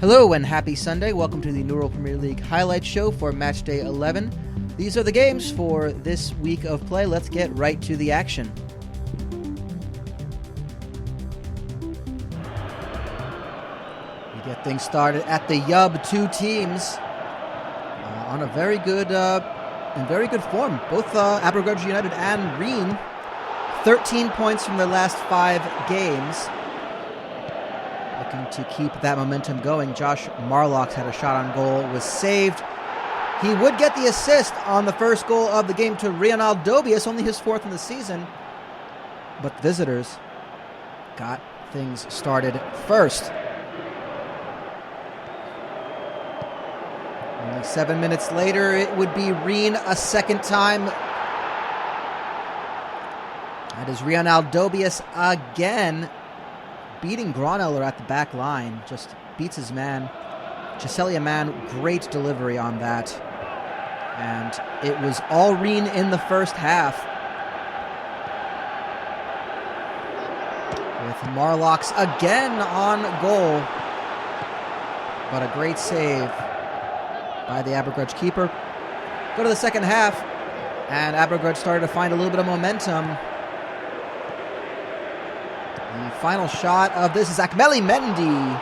Hello and happy Sunday. Welcome to the New World Premier League highlight show for match day 11. These are the games for this week of play. Let's get right to the action. We get things started at the Yub. Two teams on a very good, in very good form. Both Abergrudge United and Reen, 13 points from their last 5 games. Looking to keep that momentum going. Josh Marlock's had a shot on goal, was saved. He would get the assist on the first goal of the game to Reenp, only his 4th in the season. But the visitors got things started first. Only 7 minutes later, it would be Reen a second time. That is Reenp again, beating Groneller at the back line. Just beats his man. Chiselia man, great delivery on that. And it was all Reen in the first half. With Marlocks again on goal. But a great save by the Abergrudge keeper. Go to the second half, and Abergrudge started to find a little bit of momentum. The final shot of this is MENDY.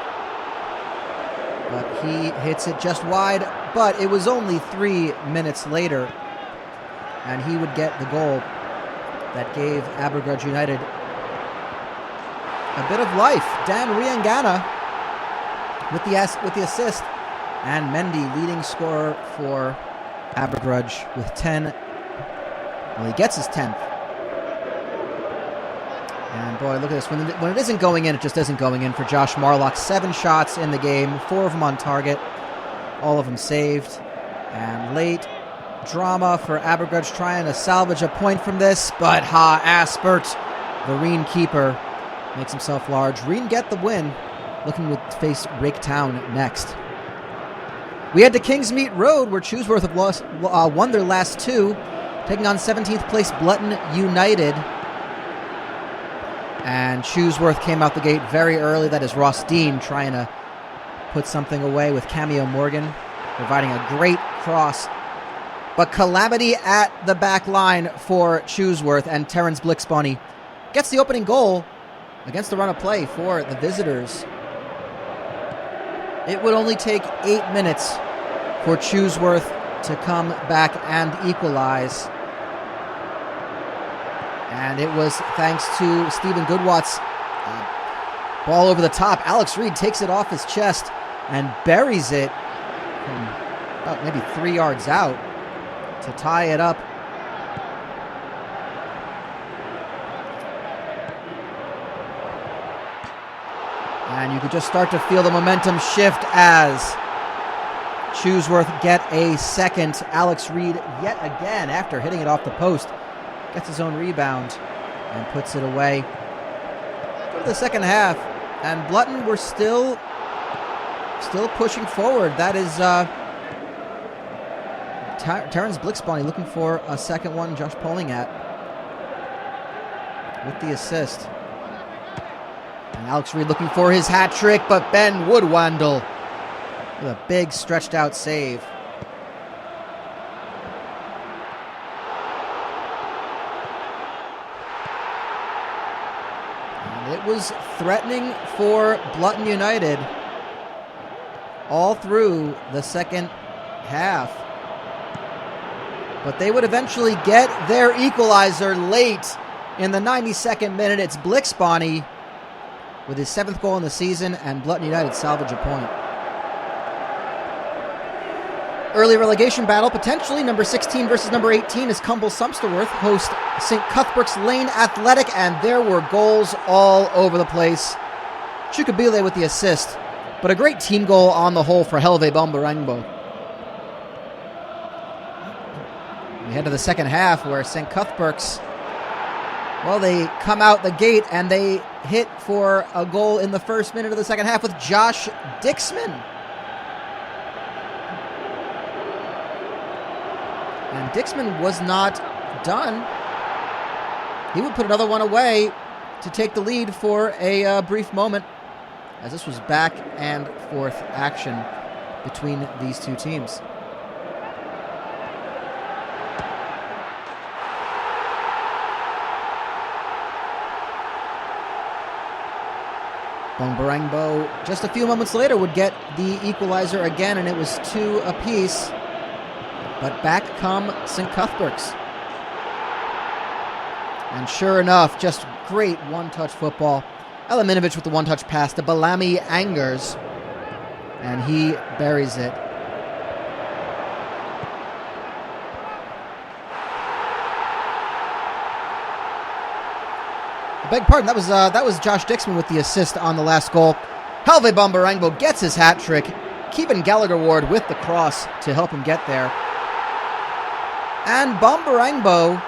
But he hits it just wide, but it was only 3 minutes later, and he would get the goal that gave Abergrudge United a bit of life. Dan Riangana with the assist, and Mendy leading scorer for Abergrudge with 10. Well, he gets his 10th. And boy, look at this. When it isn't going in, it just isn't going in for Josh Marlock. 7 shots in the game, 4 of them on target, all of them saved. And late drama for Abergrudge trying to salvage a point from this, but Aspert, the Reen keeper, makes himself large. Reen get the win, looking to face Rake Town next. We head to KINGSMEAT Road, where Chewsworth have won their last 2, taking on 17th place Blutton United. And Chewsworth came out the gate very early. That is Ross Dean trying to put something away with Cameo Morgan, providing a great cross. But calamity at the back line for Chewsworth, and Terence Blixbonny gets the opening goal against the run of play for the visitors. It would only take 8 minutes for Chewsworth to come back and equalize. And it was thanks to Stephen Goodwatt's ball over the top. Alex Reid takes it off his chest and buries it from about maybe 3 yards out to tie it up. And you could just start to feel the momentum shift as Chewsworth get a second. Alex Reid yet again, after hitting it off the post, gets his own rebound and puts it away. Go to the second half, and Blutton were still pushing forward. That is Terence Blixbonny looking for a second one. Josh Pollingat with the assist. And Alex Reid looking for his hat trick, but Ben Woodwandle with a big stretched out save. It was threatening for Blutton United all through the second half. But they would eventually get their equalizer late in the 92nd minute. It's Blixbonny with his 7th goal in the season, and Blutton United salvage a point. Early relegation battle, potentially. Number 16 versus number 18 is Cumble Sumpsterworth host St. Cuthberks Lane Athletic, and there were goals all over the place. Chukabile with the assist, but a great team goal on the whole for Helve Bombarangbo. We head to the second half, where St. Cuthberks, well, they come out the gate and they hit for a goal in the first minute of the second half with Josh Dixman. And Dixman was not done. He would put another one away to take the lead for a brief moment. as this was back and forth action between these two teams. Bongbarangbo, just a few moments later, would get the equalizer again, and it was 2 apiece. But back come St. Cuthberks. And sure enough, just great one-touch football. Eliminovic with the one-touch pass to Balami Angers, and he buries it. I beg pardon, that was Josh Dixman with the assist on the last goal. Helve Bongbarangbo gets his hat trick. Kevin Gallagher-Ward with the cross to help him get there. And Bongbarangbo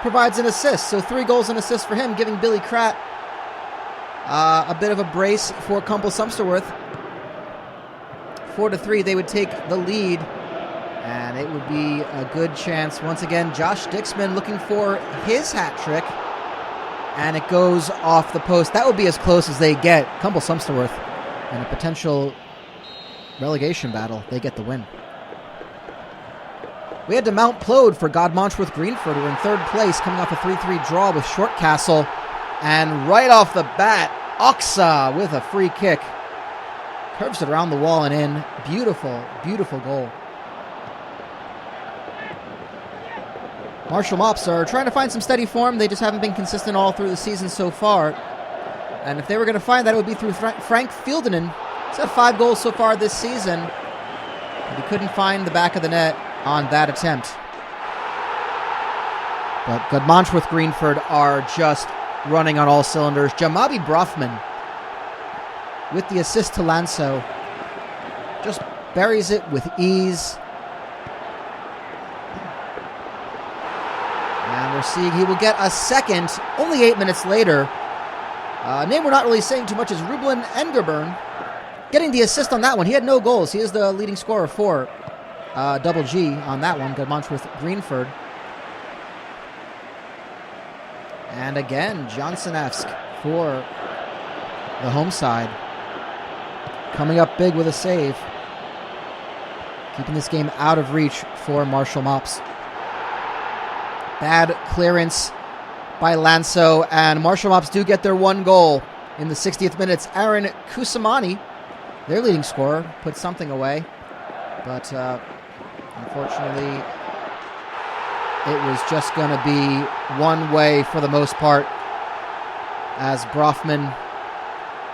provides an assist, so 3 goals and assists for him, giving Billy CRATT a bit of a brace for Cumble Sumpsterworth. 4-3, they would take the lead, and it would be a good chance. Once again, Josh Dixman looking for his hat trick, and it goes off the post. That would be as close as they get. Cumble Sumpsterworth in a potential relegation battle. They get the win. We had to mount Plode for Godmanchworth Greenford, who were in 3rd place, coming off a 3-3 draw with Shortcastle. And right off the bat, Oxa with a free kick. Curves it around the wall and in. Beautiful, beautiful goal. Marshall Mops are trying to find some steady form. They just haven't been consistent all through the season so far. And if they were going to find that, it would be through Frank Fieldenen. He's had 5 goals so far this season, but he couldn't find the back of the net on that attempt. But Godmanchworth Greenford are just running on all cylinders. Jamabi Brofman with the assist to Lanso. Just buries it with ease. And we're seeing he will get a second only 8 minutes later. A name we're not really saying too much is Rublin Engerburn, getting the assist on that one. He had no goals. He is the leading scorer for Double G on that one, Godmanchworth Greenford. And again, Johnsonevsk for the home side. Coming up big with a save. Keeping this game out of reach for Marshall Mops. Bad clearance by Lanso, and Marshall Mops do get their 1 goal in the 60th minutes. Aaron Kusamani, their leading scorer, put something away. But unfortunately, it was just going to be one way for the most part, as Brofman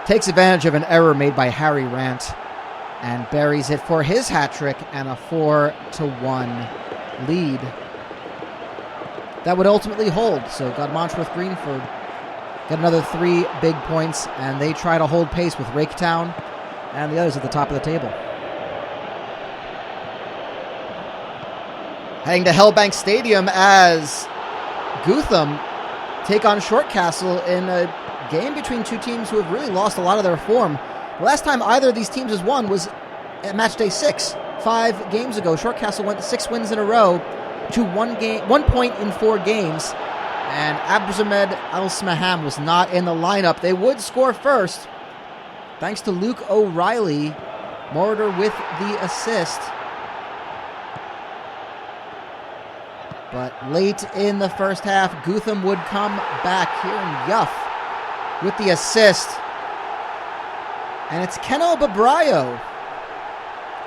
takes advantage of an error made by Harry Rant and buries it for his hat trick and a 4-1 lead. That would ultimately hold, so Godmanchworth Greenford get another 3 big points, and they try to hold pace with Rake Town and the others at the top of the table. Heading to HELLBANK Stadium as Gootham take on Shortcastle in a game between two teams who have really lost a lot of their form. The last time either of these teams has won was at match day 6, 5 games ago. Shortcastle went 6 wins in a row to 1 point in 4 games, and Abdulsamed Al-Smaham was not in the lineup. They would score first, thanks to Luke O'Reilly. Moroder with the assist. But late in the first half, Gootham would come back. KIERAN Yuff with the assist. And it's Keno Babrayo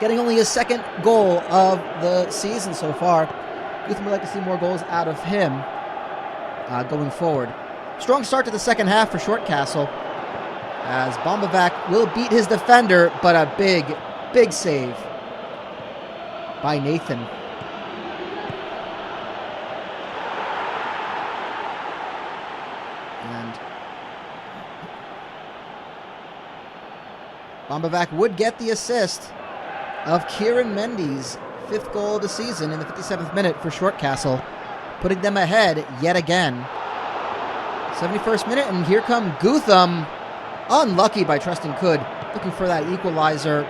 getting only his 2nd goal of the season so far. Gootham would like to see more goals out of him going forward. Strong start to the second half for Shortcastle, as Bombavac will beat his defender, but a big, big save by Nathan. And Bombavac would get the assist of Kieran Mendy's 5th goal of the season in the 57th minute for Shortcastle, putting them ahead yet again. 71st minute, and here come Gootham, unlucky by Tristan Cood, looking for that equalizer.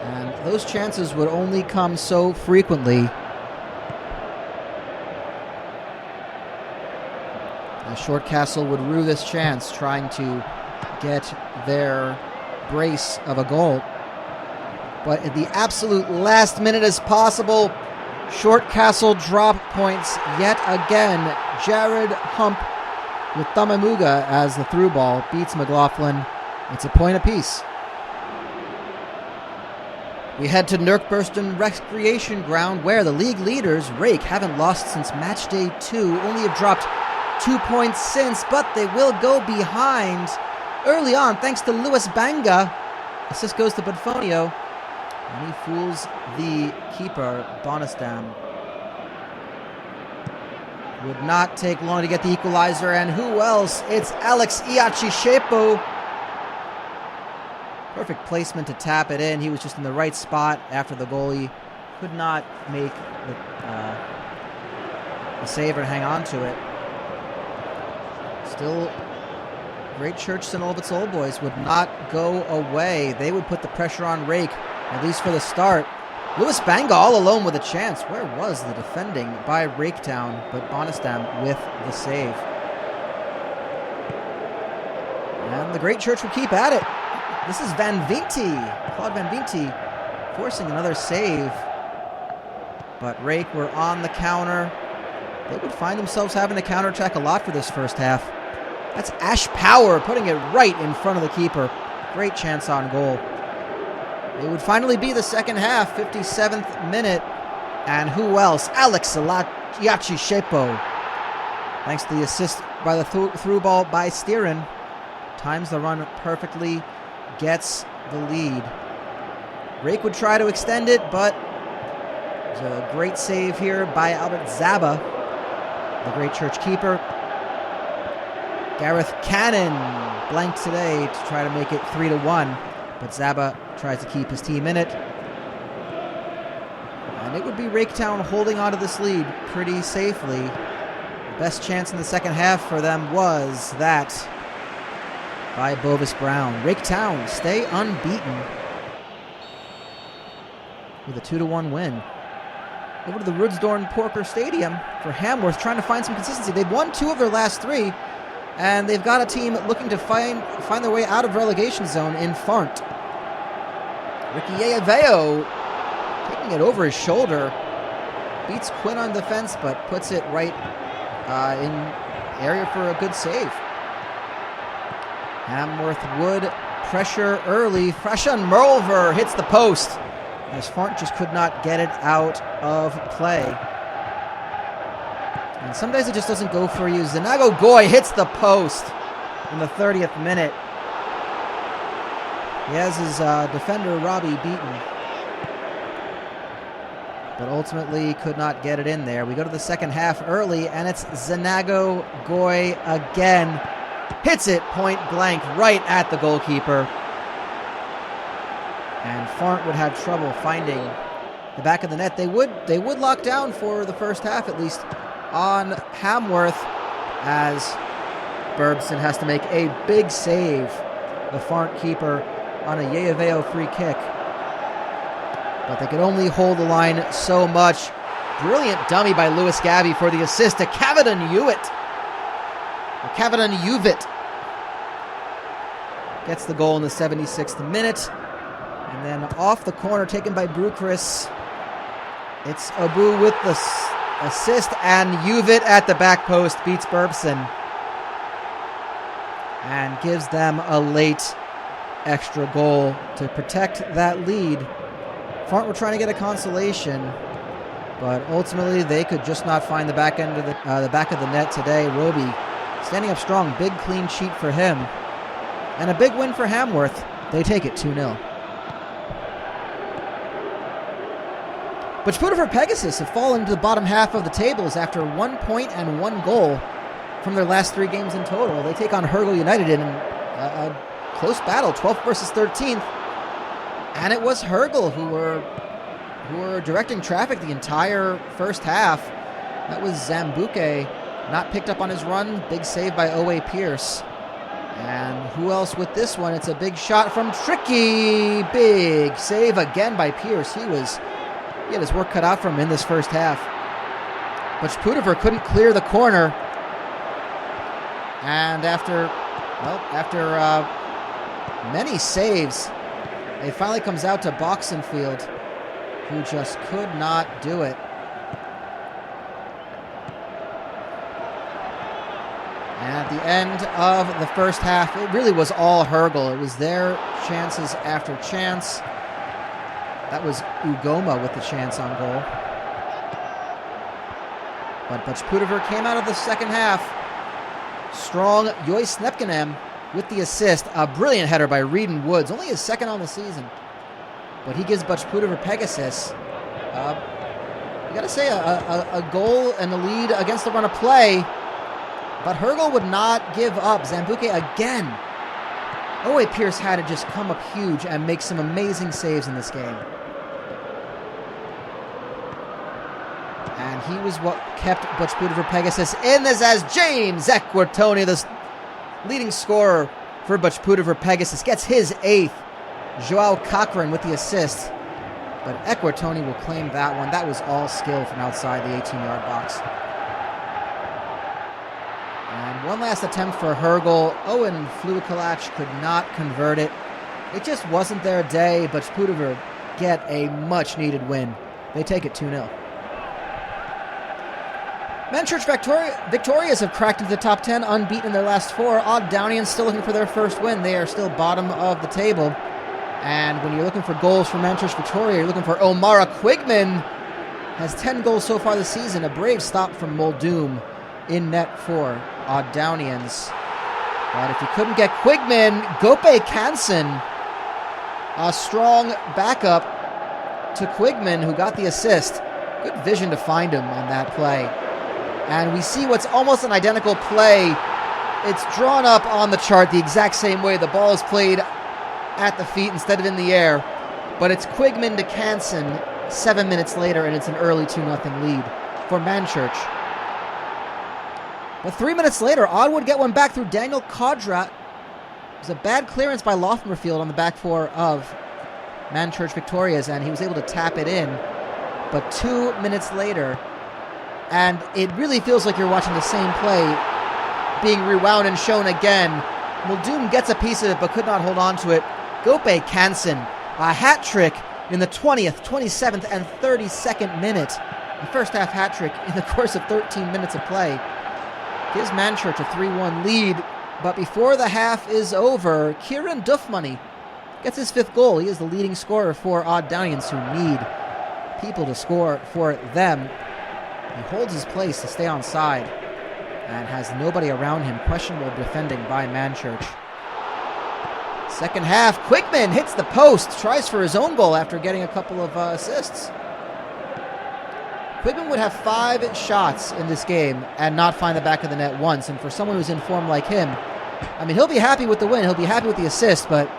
And those chances would only come so frequently. As Shortcastle would rue this chance, trying to get their brace of a goal. But at the absolute last minute as possible, Shortcastle drop points yet again. Jared Hump with Thamamuga as the through ball beats McLaughlin. It's a point apiece. We head to Nurkburston Recreation Ground, where the league leaders, Rake, haven't lost since match day 2, only have dropped 2 points since, but they will go behind early on thanks to Lewis Banga. Assist goes to Budfonio, and he fools the keeper, Bonisdam. Would not take long to get the equalizer, and who else? It's Alex Iachishepo. Perfect placement to tap it in. He was just in the right spot after the goalie could not make the save or hang on to it. Still, Greenchurch and Olvets Old Boys would not go away. They would put the pressure on Rake, at least for the start. Lewis Banga all alone with a chance. Where was the defending by Raketown? But Bonisdam with the save. And the Greenchurch will keep at it. This is Van Vinti, Claude Van Vinti, forcing another save. But Rake were on the counter. They would find themselves having to counterattack a lot for this first half. That's Ash Power putting it right in front of the keeper. Great chance on goal. It would finally be the second half, 57th minute. And who else? Alex Iachishepo. Thanks to the assist by the through ball by Steeran. Times the run perfectly. Gets the lead. Rake would try to extend it, but there's a great save here by Albert Zaba, the Greenchurch keeper. Gareth Cannon blanked today to try to make it 3-1, but Zaba tries to keep his team in it. And it would be Raketown holding on to this lead pretty safely. The best chance in the second half for them was that by Bovis Brown. Raketown stay unbeaten with a 2-1 win. Over to the Rudsdorn Porker Stadium for Hamworth, trying to find some consistency. They've won 2 of their last 3, and they've got a team looking to find their way out of relegation zone in Farnt. Ricky Yayaveo taking it over his shoulder, beats Quinn on defense, but puts it right in area for a good save. Hamworth would pressure early. Frashan Merlver hits the post as Farnt just could not get it out of play. And some days it just doesn't go for you. Zanago Goy hits the post in the 30th minute. He has his defender Robbie beaten, but ultimately could not get it in there. We go to the second half early, and it's Zanago Goy again. Hits it point blank right at the goalkeeper. And Farnt would have trouble finding the back of the net. They would lock down for the first half, at least, on Hamworth, as Burbson has to make a big save, the Farnt keeper, on a Yayaveo free kick. But they could only hold the line so much. Brilliant dummy by Lewis Gabby for the assist to Cavadan Hewitt. Cavadan Hewitt gets the goal in the 76th minute. And then off the corner, taken by Bruchris. It's Abu with the assist, and Hewitt at the back post beats Burbson and gives them a late extra goal to protect that lead. Farnt were trying to get a consolation, but ultimately they could just not find the back end of the back of the net today. Roby standing up strong, big clean sheet for him, and a big win for Hamworth. They take it 2-0. Butchpootiver Pegasus have fallen to the bottom half of the tables after 1 point and 1 goal from their last 3 games in total. They take on Hergle United in a close battle, 12th versus 13th. And it was Hergle who were directing traffic the entire first half. That was Zambuke, not picked up on his run. Big save by Owe Pierce. And who else with this one? It's a big shot from Tricky. Big save again by Pierce. He had his work cut out for him in this first half. Butchpootiver couldn't clear the corner. And after Many saves. It finally comes out to Boxenfield, who just could not do it. And at the end of the first half, it really was all Hergle. It was their chances after chance. That was Ugoma with the chance on goal. But Butchpootiver came out of the second half. Strong Joyce Snepkenham with the assist. A brilliant header by REDAN Woods. Only his second on the season. But he gives Butchpootiver Pegasus. You got to say, a goal and a lead against the run of play. But Hergle would not give up. Zambuke again. Owe Pierce had to just come up huge and make some amazing saves in this game. And he was what kept Butchpootiver Pegasus in this, as James Equartoni, the leading scorer for Butchpootiver Pegasus, gets his 8th. Joao Cochran with the assist. But Equartoni will claim that one. That was all skill from outside the 18-yard box. And one last attempt for Hergle. Owen Fluikalach could not convert it. It just wasn't their day. Butchpootiver get a much-needed win. They take it 2-0. Manchurch Victorias have cracked into the top 10, unbeaten in their last 4. Downians still looking for their first win. They are still bottom of the table. And when you're looking for goals for Manchurch Victoria, you're looking for Omara Quigman. Has 10 goals so far this season. A brave stop from Muldoon in net for Downians. But if you couldn't get Quigman, Gope CANSON, a strong backup to Quigman, who got the assist. Good vision to find him on that play. And we see what's almost an identical play. It's drawn up on the chart the exact same way. The ball is played at the feet instead of in the air. But it's Quigman to CANSON 7 minutes later, and it's an early 2-0 lead for Manchurch. But 3 minutes later, Odd would get one back through Daniel Kodrat. It was a bad clearance by Lothmerfield on the back four of Manchurch Victorias, and he was able to tap it in. But 2 minutes later, and it really feels like you're watching the same play being rewound and shown again. Muldoon gets a piece of it but could not hold on to it. Gope CANSON, a hat trick in the 20th, 27th, and 32nd minute. The first half hat trick in the course of 13 minutes of play. Gives Manchurch a 3-1 lead. But before the half is over, KIERAN Duffmoney gets his 5th goal. He is the leading scorer for Downians, who need people to score for them. He holds his place to stay on side and has nobody around him. Questionable defending by Manchurch. Second half, Quigman hits the post, tries for his own goal after getting a couple of assists. Quigman would have 5 shots in this game and not find the back of the net once. And for someone who's in form like him, I mean, he'll be happy with the win. He'll be happy with the assist, but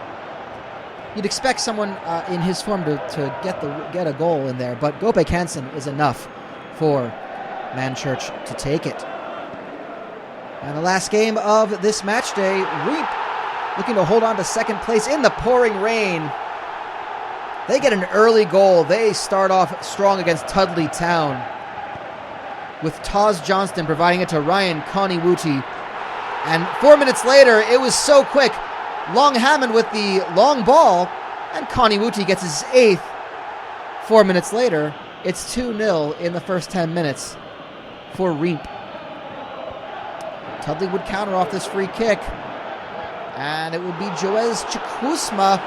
you'd expect someone in his form to get a goal in there. But Gope CANSON is enough for Manchurch to take it. And the last game of this match day, Reenp looking to hold on to second place in the pouring rain. They get an early goal. They start off strong against Tudley Town, with Taz Johnston providing it to Ryan Koniwuti. And 4 minutes later, it was so quick. Long Hammond with the long ball, and Koniwuti gets his 8th. 4 minutes later, it's 2-0 in the first 10 minutes for Reenp. Tudley would counter off this free kick, and it would be Joez Chukwusma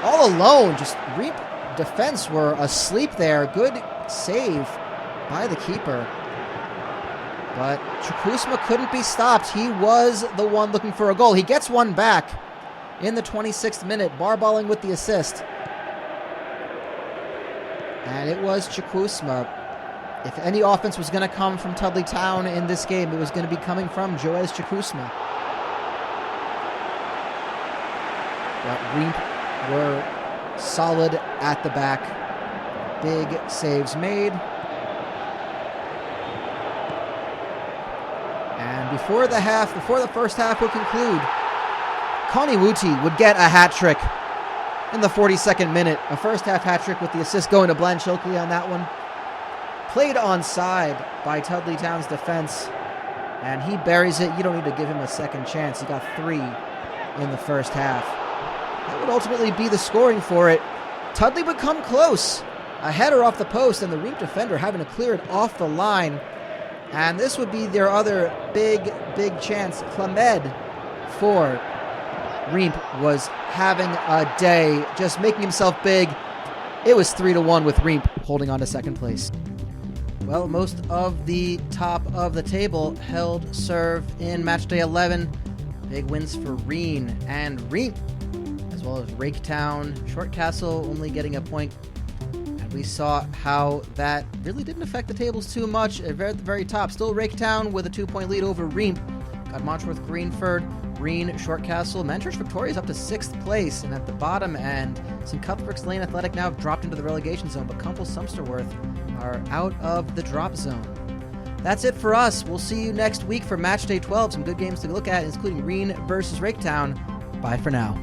all alone. Just Reenp defense were asleep there. Good save by the keeper. But Chukwusma couldn't be stopped. He was the one looking for a goal. He gets one back in the 26th minute, barballing with the assist. And it was Chukwusma. If any offense was going to come from Tudley Town in this game, it was going to be coming from Joez Chukwusma. But Reenp were solid at the back. Big saves made. And before the first half would conclude, Koniwuti would get a hat trick in the 42nd minute. A first half hat trick with the assist going to Blanchilkley on that one. Played onside by Tudley Town's defense, and he buries it. You don't need to give him a second chance. He got 3 in the first half. would ultimately be the scoring for it. Tudley would come close. A header off the post, and the Reenp defender having to clear it off the line. And this would be their other big chance. Clemed for Reenp was having a day, just making himself big. It was 3-1 with Reenp holding on to second place. Well, most of the top of the table held serve in matchday 11. Big wins for Reen and Reenp, as well as Rake Town. Short Castle only getting a point. And we saw how that really didn't affect the tables too much at the very top. Still Rake Town with a 2-point lead over Reenp. Godmanchworth, Greenford, Reen, Short Castle. Manchurch victorious up to 6th place. And at the bottom end, some Cuthberks Lane Athletic now have dropped into the relegation zone, but Cumble, Sumpsterworth are out of the drop zone. That's it for us. We'll see you next week for matchday 12. Some good games to look at, including Reen versus Rake Town. Bye for now.